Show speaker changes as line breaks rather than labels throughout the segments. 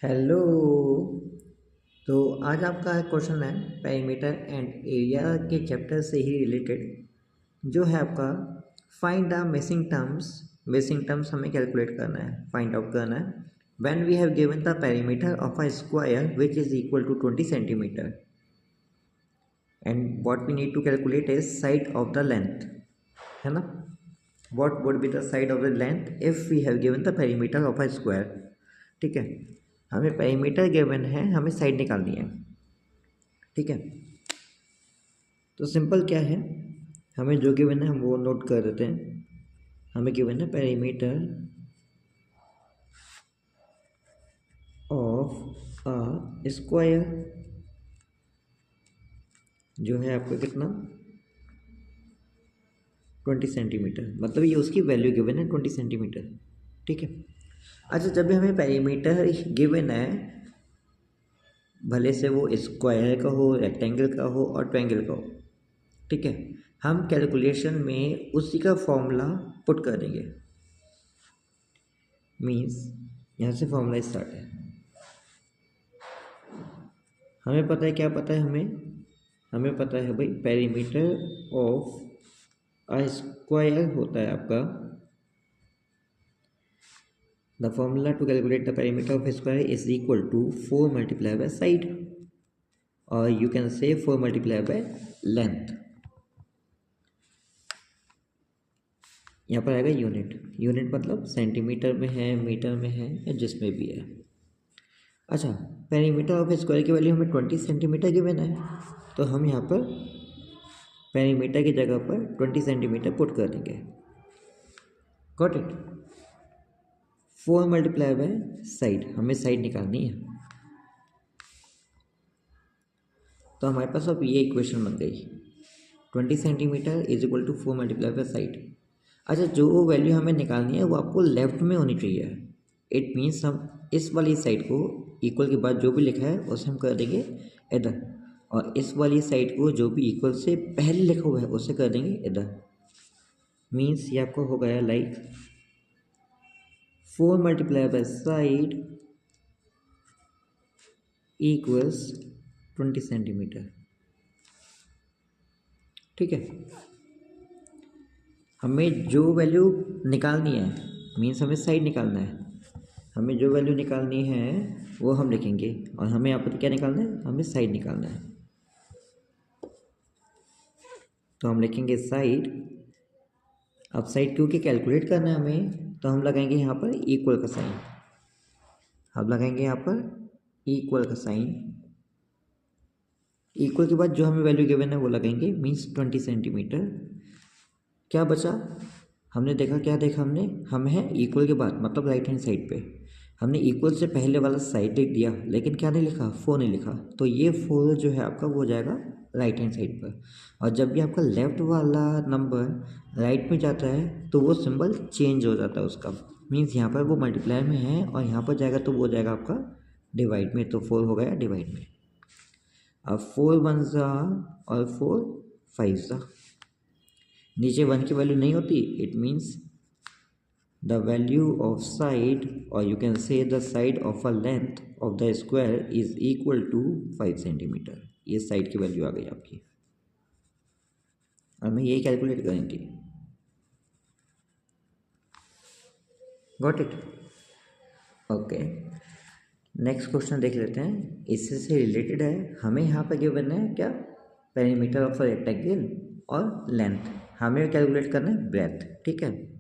Hello. तो आज आपका क्वेश्चन है पेरीमीटर एंड एरिया के चैप्टर से ही रिलेटेड जो है आपका फाइंड द मिसिंग टर्म्स हमें कैलकुलेट करना है, फाइंड आउट करना है when we have given the perimeter of a square which is equal to 20 centimetre and what we need to calculate is side of the length, है ना। What would be the side of the length if we have given the perimeter of a square. ठीक है, हमें perimeter given है, हमें side निकालनी है। ठीक है, तो सिंपल क्या है, हमें जो गिवन है हम वो नोट कर देते हैं। हमें गिवन है पेरीमीटर ऑफ अ स्क्वायर जो है आपका कितना 20 सेंटीमीटर, मतलब ये उसकी वैल्यू गिवन है 20 सेंटीमीटर। ठीक है, अच्छा जब भी हमें पेरीमीटर गिवन है, भले से वो स्क्वायर का हो, रेक्टेंगल का हो और ट्रायंगल का हो, ठीक है, हम कैलकुलेशन में उसी का फॉर्मूला पुट कर देंगे। मीन्स यहाँ से फॉर्मूला स्टार्ट है। हमें पता है, क्या पता है हमें पता है भाई पेरीमीटर ऑफ अ स्क्वायर होता है आपका, the formula to calculate the perimeter of square is equal to 4 multiply by side, और you can say 4 multiply by length. यहाँ पर आएगा यूनिट मतलब सेंटीमीटर में है, मीटर में है, या जिसमें भी है। अच्छा, पेरीमीटर ऑफ स्क्वायर की वैल्यू हमें 20 सेंटीमीटर गिवन है, तो हम यहाँ पर पेरीमीटर की जगह पर 20 सेंटीमीटर पुट कर देंगे। Got it. 4 multiply by side, हमें साइड निकालनी है, तो हमारे पास अब ये इक्वेशन बन गई 20 centimetre is equal to 4 multiply by side. अच्छा, जो वैल्यू हमें निकालनी है वो आपको लेफ्ट में होनी चाहिए। इट मीन्स हम इस वाली साइड को इक्वल के बाद जो भी लिखा है उसे हम कर देंगे इधर, और इस वाली साइड को जो भी इक्वल से पहले लिखा हुआ है उसे कर देंगे इधर। मीन्स ये आपको हो गया like 4 multiply by side equals 20 centimetre. ठीक है, हमें जो वैल्यू निकालनी है, मीन्स हमें साइड निकालना है, हमें जो वैल्यू निकालनी है वो हम लिखेंगे, और हमें यहाँ पर क्या निकालना है, हमें साइड निकालना है, तो हम लिखेंगे साइड। अब साइड क्योंकि कैलकुलेट करना है हमें, तो हम लगाएंगे यहाँ पर इक्वल का साइन। अब लगाएंगे यहाँ पर इक्वल का साइन, इक्वल के बाद जो हमें वैल्यू गिवन है वो लगाएंगे, मीन्स 20 सेंटीमीटर। क्या बचा, हमने देखा, क्या देखा हमने, हम है इक्वल के बाद मतलब राइट हैंड साइड पे हमने इक्वल से पहले वाला साइड लिख दिया, लेकिन क्या नहीं लिखा, 4 नहीं लिखा, तो ये 4 जो है आपका वो हो जाएगा राइट हैंड साइड पर। और जब भी आपका लेफ्ट वाला नंबर राइट में जाता है तो वो सिंबल चेंज हो जाता है उसका, मीन्स यहाँ पर वो मल्टीप्लाई में है और यहाँ पर जाएगा तो वो हो जाएगा आपका डिवाइड में, तो 4 हो गया डिवाइड में। अब 4 वन ज़ा और 4 5 ज़ा, नीचे 1 की वैल्यू नहीं होती, it means the value of side, और you can say the side of a length of the square is equal to 5 centimetre. ये साइड की वैल्यू आ गई आपकी, और मैं यही कैलकुलेट करेंगे। Got it. Okay, next question देख लेते हैं, इससे से रिलेटेड है। हमें यहाँ पर गिवन है क्या, पेरीमीटर ऑफ अ रेक्टेंगल और लेंथ, हमें कैलकुलेट करना है ब्रेथ। ठीक है,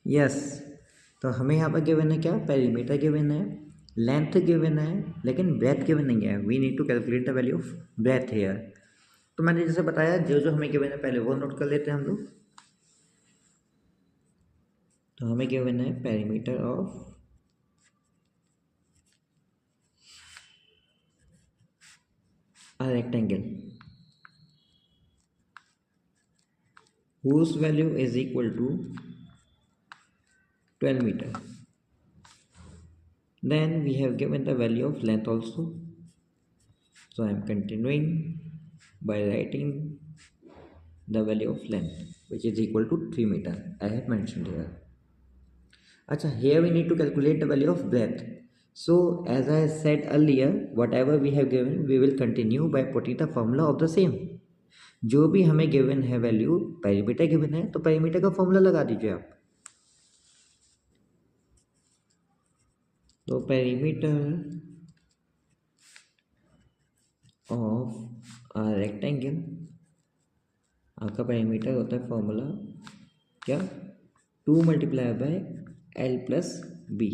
यस, तो हमें यहाँ पर गिवन है क्या, पेरीमीटर गिवन है, लेंथ गिवन है, लेकिन ब्रेथ गिवन नहीं है। We need to calculate the value of breadth here. तो मैंने जैसे बताया, जो जो हमें गिवन है पहले वो नोट कर लेते हैं हम लोग। तो हमें गिवन है perimeter of a rectangle whose value is equal to 12 meter. Then we have given the value of length also, so I am continuing by writing the value of length which is equal to 3 meter. I have mentioned here. अच्छा, here we need to calculate the value of breadth. So as I said earlier, whatever we have given, we will continue by putting the formula of the same. जो भी हमें given है value, perimeter given है तो perimeter का formula लगा दीजिए आप। तो पेरीमीटर ऑफ रेक्टेंगल, आपका पेरीमीटर होता है फॉर्मूला क्या, 2 multiply by L plus B.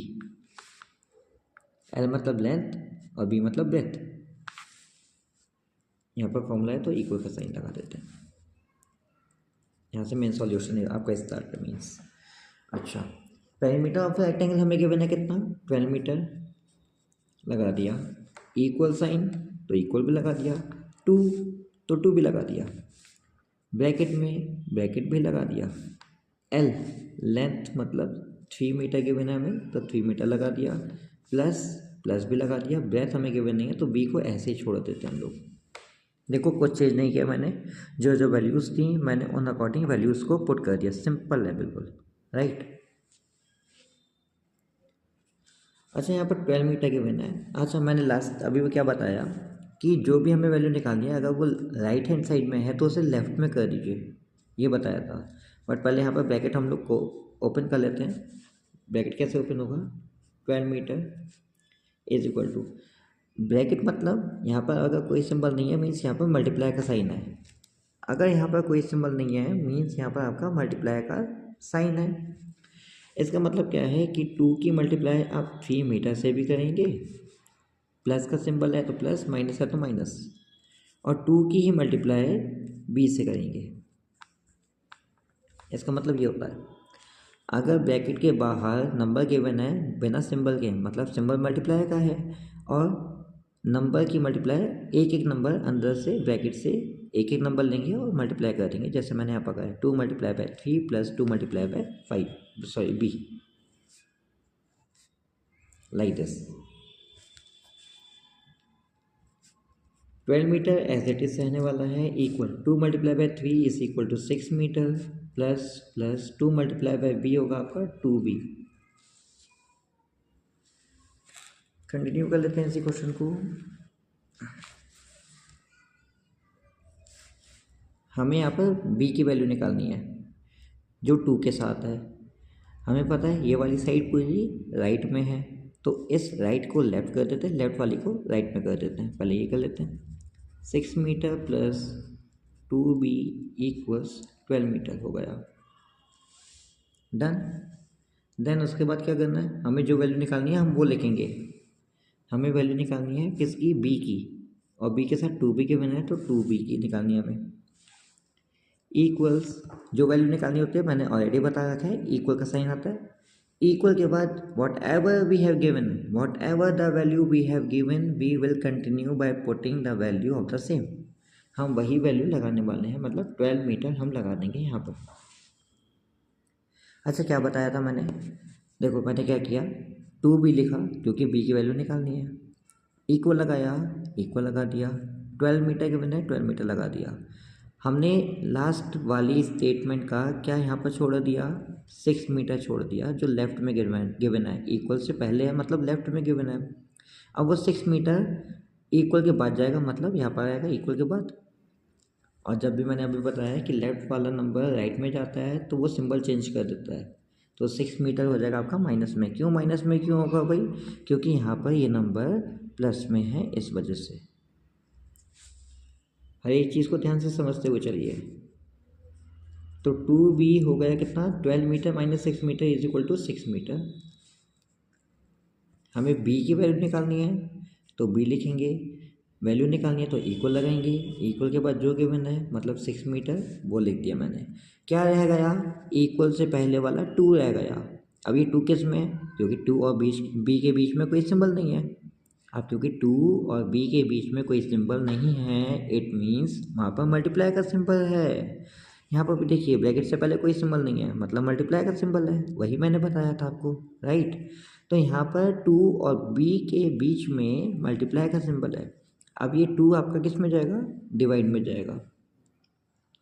L मतलब लेंथ और बी मतलब ब्रेथ। यहाँ पर फॉर्मूला है तो इक्वल का साइन लगा देते हैं। यहाँ से मेन सॉल्यूशन है आपका स्टार्ट मीन्स। अच्छा, पेरीमीटर ऑफ रेक्टेंगल हमें गिवन है कितना, 12 मीटर लगा दिया, इक्वल साइन तो इक्वल भी लगा दिया, 2 तो 2 भी लगा दिया, ब्रैकेट में ब्रैकेट भी लगा दिया, एल लेंथ मतलब 3 मीटर गिवन है हमें तो 3 मीटर लगा दिया, प्लस प्लस भी लगा दिया, ब्रेथ हमें गिवन नहीं है तो बी को ऐसे ही छोड़ देते हैं हम लोग। देखो कुछ चेंज नहीं किया मैंने, जो जो वैल्यूज़ थी मैंने उन अकॉर्डिंग वैल्यूज़ को पुट कर दिया, सिंपल है बिल्कुल, राइट। अच्छा, यहाँ पर 12 मीटर गिवन है। अच्छा, मैंने लास्ट अभी भी क्या बताया कि जो भी हमें वैल्यू निकालनी है अगर वो राइट हैंड साइड में है तो उसे लेफ्ट में कर दीजिए, ये बताया था। बट पहले यहाँ पर ब्रैकेट हम लोग को ओपन कर लेते हैं। ब्रैकेट कैसे ओपन होगा, 12 metre is equal to, bracket मतलब यहाँ पर अगर कोई सिंबल नहीं है मीन्स यहाँ पर मल्टीप्लाई का साइन है, अगर यहाँ पर कोई सिंबल नहीं है मीन्स यहाँ पर आपका मल्टीप्लाई का साइन है। इसका मतलब क्या है कि 2 की मल्टीप्लाई आप 3 मीटर से भी करेंगे, प्लस का सिंबल है तो प्लस, माइनस है तो माइनस, और 2 की ही मल्टीप्लाई बी से करेंगे। इसका मतलब ये होता है अगर ब्रैकेट के बाहर नंबर गिवन है बिना सिंबल के, मतलब सिंबल मल्टीप्लाई का है, और नंबर की मल्टीप्लाई एक एक नंबर अंदर से ब्रैकेट से एक एक नंबर लेंगे और मल्टीप्लाई कर देंगे, जैसे मैंने यहाँ पर कहा 2 multiply by 3 plus 2 multiply by 5, sorry B, like this. 12 metre as it is रहने वाला है, equal 2 multiply by 3 is equal to 6 metre, plus plus 2 multiply by B होगा आपका 2b। कंटिन्यू कर लेते हैं इसी क्वेश्चन को। हमें यहाँ पर b की वैल्यू निकालनी है जो 2 के साथ है। हमें पता है ये वाली साइड पूरी राइट में है तो इस राइट को लेफ्ट कर देते हैं, लेफ्ट वाली को राइट में कर देते हैं। पहले ये कर लेते हैं, 6 metre plus 2b equals 12 metre हो गया, डन। देन उसके बाद क्या करना है, हमें जो वैल्यू निकालनी है हम वो लिखेंगे। हमें वैल्यू निकालनी है किसकी, बी की, और बी के साथ 2b के बना है तो 2b की निकालनी है हमें। इक्वल्स जो वैल्यू निकालनी होती है मैंने ऑलरेडी बता रखा है, इक्वल का साइन आता है। इक्वल के बाद whatever we have given, whatever the value we have given we will continue by putting the value of the same. हम वही वैल्यू लगाने वाले हैं, मतलब 12 मीटर हम लगा देंगे यहाँ पर। अच्छा, क्या बताया था मैंने, देखो मैंने क्या किया, 2b लिखा क्योंकि b की वैल्यू निकालनी है, इक्वल लगाया, इक्वल लगा दिया, 12 मीटर के बने 12 मीटर लगा दिया। हमने लास्ट वाली स्टेटमेंट का क्या यहाँ पर छोड़ दिया, 6 मीटर छोड़ दिया जो लेफ्ट में गिवन है, इक्वल से पहले है मतलब लेफ्ट में गिवन है। अब वो 6 मीटर इक्वल के बाद जाएगा, मतलब यहाँ पर आएगा इक्वल के बाद। और जब भी मैंने अभी बताया कि लेफ्ट वाला नंबर राइट में जाता है तो वो सिंबल चेंज कर देता है, तो 6 मीटर हो जाएगा आपका माइनस में। क्यों माइनस में क्यों होगा भाई, क्योंकि यहाँ पर ये नंबर प्लस में है इस वजह से। हर एक चीज़ को ध्यान से समझते हुए चलिए। तो 2b हो गया कितना, 12 metre minus 6 metre is equal to 6 metre. हमें b की वैल्यू निकालनी है तो b लिखेंगे, वैल्यू निकालनी है तो इक्वल लगाएंगे, इक्वल के बाद जो गिवन है मतलब 6 मीटर वो लिख दिया मैंने। क्या रह गया, इक्वल से पहले वाला 2 रह गया। अब ये 2 किस में है, क्योंकि 2 और b के बीच में कोई सिंबल नहीं है। अब क्योंकि 2 और b के बीच में कोई सिंबल नहीं है इट मीन्स वहाँ पर मल्टीप्लाई का सिंबल है। यहाँ पर भी देखिए ब्रैकेट से पहले कोई सिंबल नहीं है मतलब मल्टीप्लाई का सिंबल है, वही मैंने बताया था आपको, राइट। तो यहाँ पर 2 और b के बीच में मल्टीप्लाई का सिंबल है। अब ये 2 आपका किस में जाएगा, डिवाइड में जाएगा,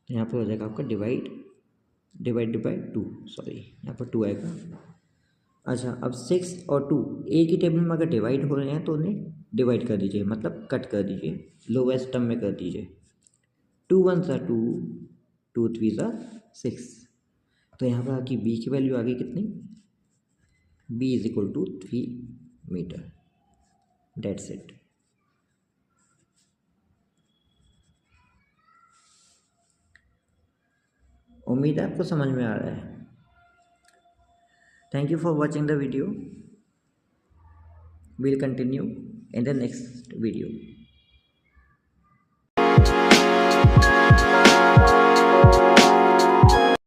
यहाँ पर हो जाएगा आपका डिवाइड बाई 2, सॉरी यहाँ पर 2 आएगा। अच्छा, अब 6 और 2 एक ही टेबल में अगर डिवाइड हो रहे हैं तो उन्हें डिवाइड कर दीजिए, मतलब कट कर दीजिए, लोवेस्ट टर्म में कर दीजिए। 2 1 सा 2, 2 3 सा 6। तो यहाँ पर आपकी बी की वैल्यू आ गई कितनी, B is equal to 3 metre. That's it. उम्मीद है आपको समझ में आ रहा है। Thank you for watching the video. We'll continue in the next video.